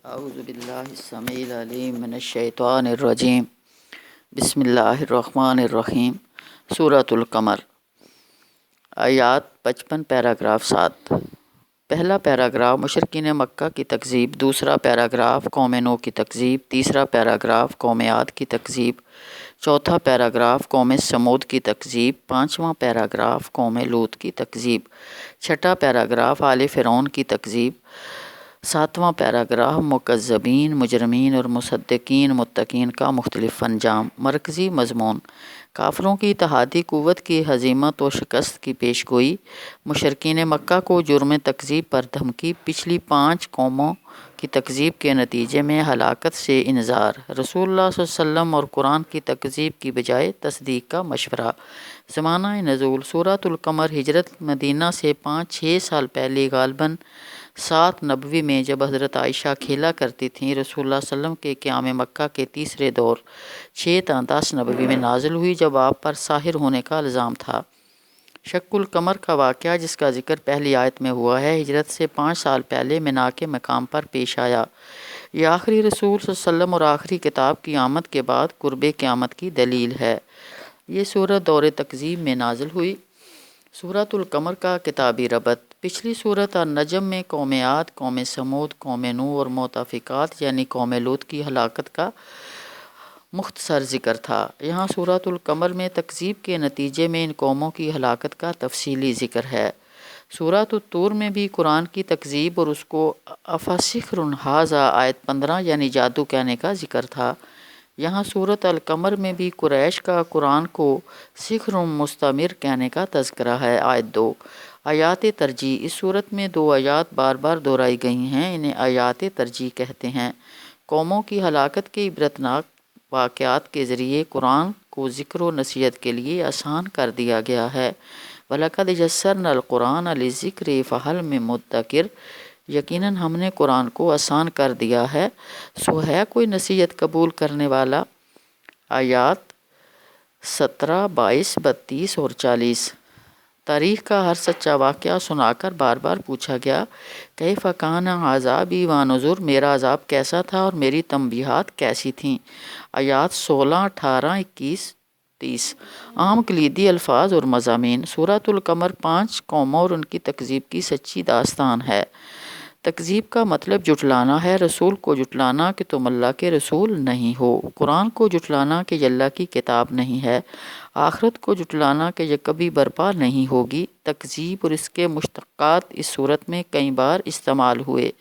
اعوذ باللہ السمیع العلیم من الشیطان الرجیم بسم اللہ الرحمن الرحیم سورۃ القمر آیات 55 پیراگراف 7 پہلا پیراگراف مشرکین مکہ کی تکذیب، دوسرا پیراگراف قوم نوح کی تکذیب، تیسرا پیراگراف قوم عاد کی تکذیب، چوتھا پیراگراف قوم سمود کی تکذیب، پانچواں پیراگراف قوم لوط کی تکذیب، چھٹا پیراگراف آل فرعون کی تکذیب، ساتواں پیراگراف مکذبین، مجرمین اور مصدقین متقین کا مختلف انجام۔ مرکزی مضمون: کافروں کی اتحادی قوت کی ہزیمت و شکست کی پیش گوئی، مشرکین مکہ کو جرم تکذیب پر دھمکی، پچھلی 5 قوموں کی تکذیب کے نتیجے میں ہلاکت سے انذار، رسول اللہ صلی اللہ علیہ وسلم اور قرآن کی تکذیب کی بجائے تصدیق کا مشورہ۔ زمانہ نزول: سورۃ القمر ہجرت مدینہ سے 5-6 سال پہلے غالباً 7 نبوی میں جب حضرت عائشہ کھیلا کرتی تھیں، رسول اللہ صلی اللہ علیہ وسلم کے قیام مکہ کے تیسرے دور 6 تا 10 نبوی میں نازل ہوئی جب آپ پر ساحر ہونے کا الزام تھا۔ شق القمر کا واقعہ جس کا ذکر پہلی آیت میں ہوا ہے، ہجرت سے 5 سال پہلے مینا کے مقام پر پیش آیا۔ یہ آخری رسول صلی اللہ علیہ وسلم اور آخری کتاب کی آمد کے بعد قرب قیامت کی دلیل ہے۔ یہ سورت دور تکذیب میں نازل ہوئی۔ سورۃ القمر کا کتابی ربط: پچھلی سورت النجم میں قوم عاد، قوم سمود، قوم نوح اور مؤتفقات یعنی قوم لوط کی ہلاکت کا مختصر ذکر تھا۔ یہاں سورۃ القمر میں تکذیب کے نتیجے میں ان قوموں کی ہلاکت کا تفصیلی ذکر ہے۔ سورۃ الطور میں بھی قرآن کی تکذیب اور اس کو افسحر ھذا آیت 15 یعنی جادو کہنے کا ذکر تھا۔ یہاں سورۃ القمر میں بھی قریش کا قرآن کو سحر مستمر کہنے کا تذکرہ ہے۔ آیت 2 آیات ترجیح: اس صورت میں 2 آیات بار بار دہرائی گئی ہیں، انہیں آیات ترجیح کہتے ہیں۔ قوموں کی ہلاکت کے عبرتناک واقعات کے ذریعے قرآن کو ذکر و نصیحت کے لیے آسان کر دیا گیا ہے۔ وَلَقَدْ يَسَّرْنَا الْقُرْآنَ لِلذِّكْرِ فَهَلْ مِن مُدَّكِرٍ، یقیناً ہم نے قرآن کو آسان کر دیا ہے، سو ہے کوئی نصیحت قبول کرنے والا۔ آیات 17، 22، 32 اور 40۔ تاریخ کا ہر سچا واقعہ سنا کر بار بار پوچھا گیا، کیف کان عذابی و نذر، میرا عذاب کیسا تھا اور میری تنبیہات کیسی تھیں۔ آیات 16، 18، 21، 30۔ عام کلیدی الفاظ اور مضامین: سورۃ القمر 5 قوموں اور ان کی تکذیب کی سچی داستان ہے۔ تکذیب کا مطلب جھٹلانا ہے، رسول کو جھٹلانا کہ تم اللہ کے رسول نہیں ہو، قرآن کو جھٹلانا کہ یہ اللہ کی کتاب نہیں ہے، آخرت کو جھٹلانا کہ یہ کبھی برپا نہیں ہوگی۔ تکذیب اور اس کے مشتقات اس صورت میں کئی بار استعمال ہوئے۔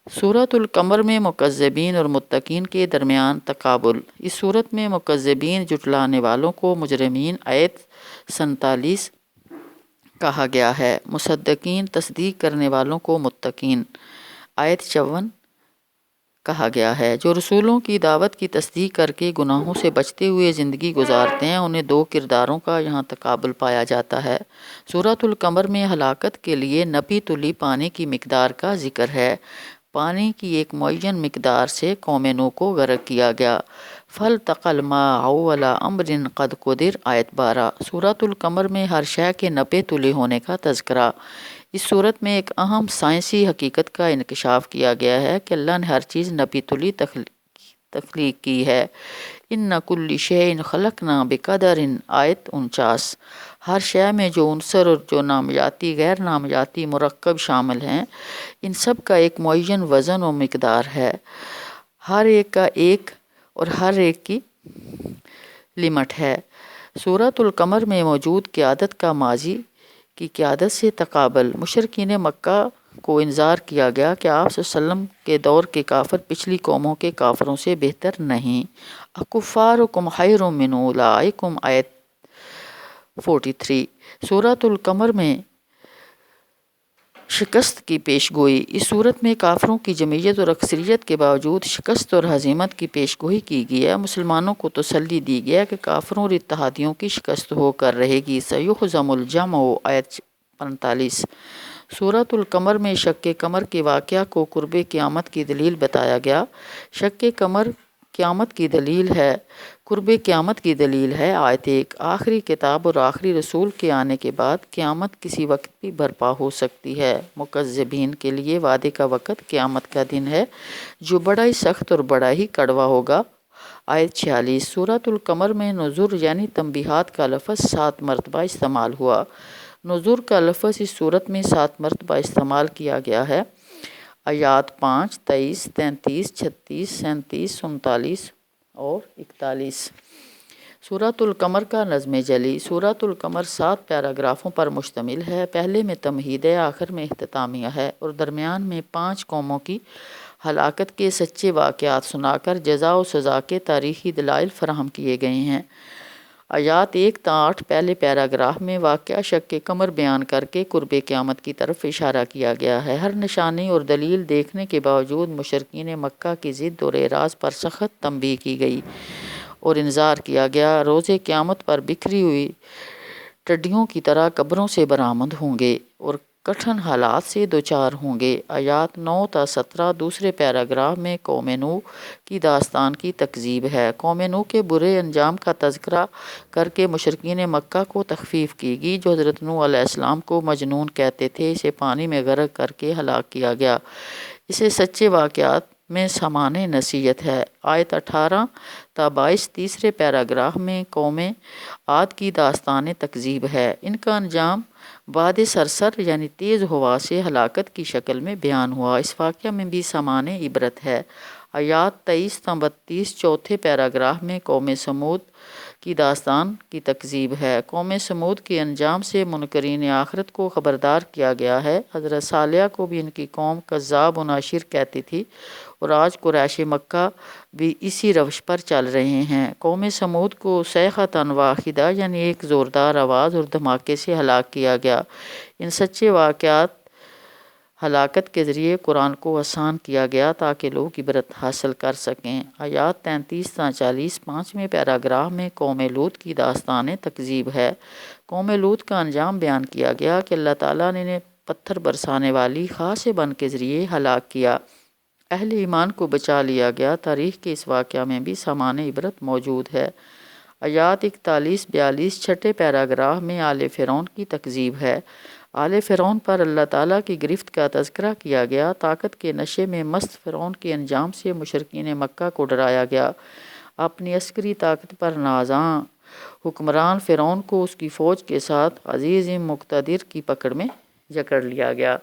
سورۃ القمر میں مکذبین اور متقین کے درمیان تقابل: اس صورت میں مکذبین جھٹلانے والوں کو مجرمین آیت 47 کہا گیا ہے، مصدقین تصدیق کرنے والوں کو متقین آیت 54 کہا گیا ہے۔ جو رسولوں کی دعوت کی تصدیق کر کے گناہوں سے بچتے ہوئے زندگی گزارتے ہیں، انہیں 2 کرداروں کا یہاں تقابل پایا جاتا ہے۔ سورۃ القمر میں ہلاکت کے لیے نپی تلی پانی کی مقدار کا ذکر ہے۔ پانی کی ایک معین مقدار سے قوم نوح کو غرق کیا گیا۔ فَالْتَقَى الْمَاءُ عَلَىٰ أَمْرٍ قَدْ قُدِرَ آیت 12۔ سورۃ القمر میں ہر شے کے نپے تلے ہونے کا تذکرہ۔ اس صورت میں ایک اہم سائنسی حقیقت کا انکشاف کیا گیا ہے کہ اللہ نے ہر چیز نپی تلی تخلیق کی ہے۔ إِنَّ كُلَّ شَيْءٍ خَلَقْنَاهُ بِقَدَرٍ آیت 49۔ ہر شے میں جو عنصر اور جو نامیاتی غیر نامیاتی مرکب شامل ہیں، ان سب کا ایک معین وزن و مقدار ہے، ہر ایک کا ایک اور ہر ایک کی لمٹ ہے۔ سورۃ القمر میں موجود قیادت کا ماضی کی قیادت سے تقابل: مشرکین مکہ کو انذار کیا گیا کہ آپ صلی اللہ علیہ وسلم کے دور کے کافر پچھلی قوموں کے کافروں سے بہتر نہیں۔ اکفارکم خیر من اولئکم آیت 43۔ سورۃ القمر میں شکست کی پیش گوئی: اس صورت میں کافروں کی جمعیت اور اکثریت کے باوجود شکست اور ہزیمت کی پیش گوئی کی گئی ہے۔ مسلمانوں کو تسلی دی گئی ہے کہ کافروں اور اتحادیوں کی شکست ہو کر رہے گی۔ سیہزم الجمع آیت 45۔ سورۃ القمر میں شق قمر کے واقعہ کو قرب قیامت کی دلیل بتایا گیا۔ شق قمر قیامت کی دلیل ہے قرب قیامت کی دلیل ہے آیت 1۔ آخری کتاب اور آخری رسول کے آنے کے بعد قیامت کسی وقت بھی برپا ہو سکتی ہے۔ مکذبین کے لیے وعدے کا وقت قیامت کا دن ہے جو بڑا ہی سخت اور بڑا ہی کڑوا ہوگا۔ آیت 46۔ سورۃ القمر میں نذر یعنی تنبیہات کا لفظ 7 مرتبہ استعمال ہوا۔ نذر کا لفظ اس صورت میں 7 مرتبہ استعمال کیا گیا ہے۔ آیات 5، 23، 33، 36، 37، 39 اور 41۔ سورۃ القمر کا نظم جلی۔ سورۃ القمر 7 پیراگرافوں پر مشتمل ہے۔ پہلے میں تمہید ہے، آخر میں اختتامیہ ہے اور درمیان میں 5 قوموں کی ہلاکت کے سچے واقعات سنا کر جزا و سزا کے تاریخی دلائل فراہم کیے گئے ہیں۔ آیات 1 تا 8 پہلے پیراگراف میں واقعہ شق قمر بیان کر کے قرب قیامت کی طرف اشارہ کیا گیا ہے۔ ہر نشانی اور دلیل دیکھنے کے باوجود مشرکین مکہ کی ضد اور اعراض پر سخت تنبیہ کی گئی اور انذار کیا گیا۔ روز قیامت پر بکھری ہوئی ٹڈیوں کی طرح قبروں سے برآمد ہوں گے اور کٹھن حالات سے دوچار ہوں گے۔ آیات 9 تا 17 دوسرے پیراگراف میں قوم نوح کی داستان کی تکذیب ہے۔ قوم نوح کے برے انجام کا تذکرہ کر کے مشرکین مکہ کو تخفیف کی گئی۔ جو حضرت نوح علیہ السلام کو مجنون کہتے تھے، اسے پانی میں غرق کر کے ہلاک کیا گیا۔ اسے سچے واقعات میں سمانے نصیحت ہے۔ آیت 18 تا 22 تیسرے پیراگراف میں قوم عاد کی داستان تکذیب ہے۔ ان کا انجام باد سرسر یعنی تیز ہوا سے ہلاکت کی شکل میں بیان ہوا۔ اس واقعہ میں بھی سمانے عبرت ہے۔ آیات 23 تا 32 چوتھے پیراگراف میں قوم سمود کی داستان کی تکذیب ہے۔ قوم سمود کے انجام سے منکرین آخرت کو خبردار کیا گیا ہے۔ حضرت صالح کو بھی ان کی قوم کذاب و ناشر کہتی تھی اور آج قریش مکہ بھی اسی روش پر چل رہے ہیں۔ قوم سمود کو صیحۃ واحدہ یعنی ایک زوردار آواز اور دھماکے سے ہلاک کیا گیا۔ ان سچے واقعات ہلاکت کے ذریعے قرآن کو آسان کیا گیا تاکہ لوگ عبرت حاصل کر سکیں۔ آیات 33 تا 40 پانچویں پیراگراف میں قوم لوط کی داستان تکذیب ہے۔ قوم لوط کا انجام بیان کیا گیا کہ اللہ تعالیٰ نے انہیں پتھر برسانے والی خاص بن کے ذریعے ہلاک کیا۔ اہل ایمان کو بچا لیا گیا۔ تاریخ کے اس واقعہ میں بھی سامان عبرت موجود ہے۔ آیات 41-42 چھٹے پیراگراف میں آل فرعون کی تکذیب ہے۔ آل فرعون پر اللہ تعالیٰ کی گرفت کا تذکرہ کیا گیا۔ طاقت کے نشے میں مست فرعون کے انجام سے مشرکین مکہ کو ڈرایا گیا۔ اپنی عسکری طاقت پر نازاں حکمران فرعون کو اس کی فوج کے ساتھ عزیز مقتدر کی پکڑ میں جکڑ لیا گیا۔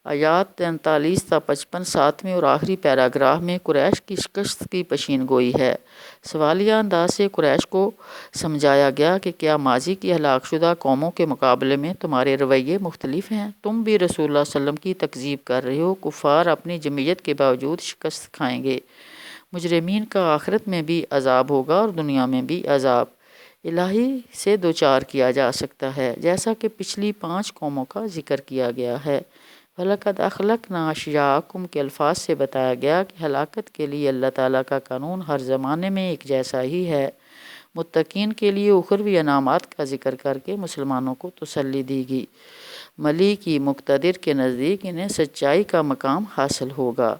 آیات 43 تا 55 ساتویں اور آخری پیراگراف میں قریش کی شکست کی پیشین گوئی ہے۔ سوالیہ انداز سے قریش کو سمجھایا گیا کہ کیا ماضی کی ہلاک شدہ قوموں کے مقابلے میں تمہارے رویے مختلف ہیں؟ تم بھی رسول اللہ صلی اللہ علیہ وسلم کی تکذیب کر رہے ہو۔ کفار اپنی جمعیت کے باوجود شکست کھائیں گے۔ مجرمین کا آخرت میں بھی عذاب ہوگا اور دنیا میں بھی عذاب الہی سے دوچار کیا جا سکتا ہے، جیسا کہ پچھلی 5 قوموں کا ذکر کیا گیا ہے۔ وَلَقَدْ أَخْلَقْنَا أَشْيَاعَكُمْ کے الفاظ سے بتایا گیا کہ ہلاکت کے لیے اللہ تعالیٰ کا قانون ہر زمانے میں ایک جیسا ہی ہے۔ متقین کے لیے اخروی انعامات کا ذکر کر کے مسلمانوں کو تسلی دی گئی۔ ملیکی مقتدر کے نزدیک انہیں سچائی کا مقام حاصل ہوگا۔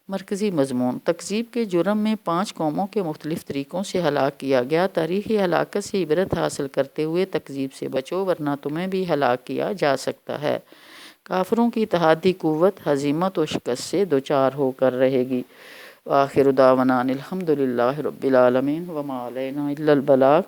مرکزی مضمون: تکذیب کے جرم میں 5 قوموں کے مختلف طریقوں سے ہلاک کیا گیا۔ تاریخی ہلاکت سے عبرت حاصل کرتے ہوئے تکذیب سے بچو ورنہ تمہیں بھی ہلاک کیا جا سکتا ہے۔ کافروں کی اتحادی قوت ہزیمت و شکست سے دوچار ہو کر رہے گی۔ وآخر دعوانا الحمد للہ رب العالمین وما علینا الا البلاغ۔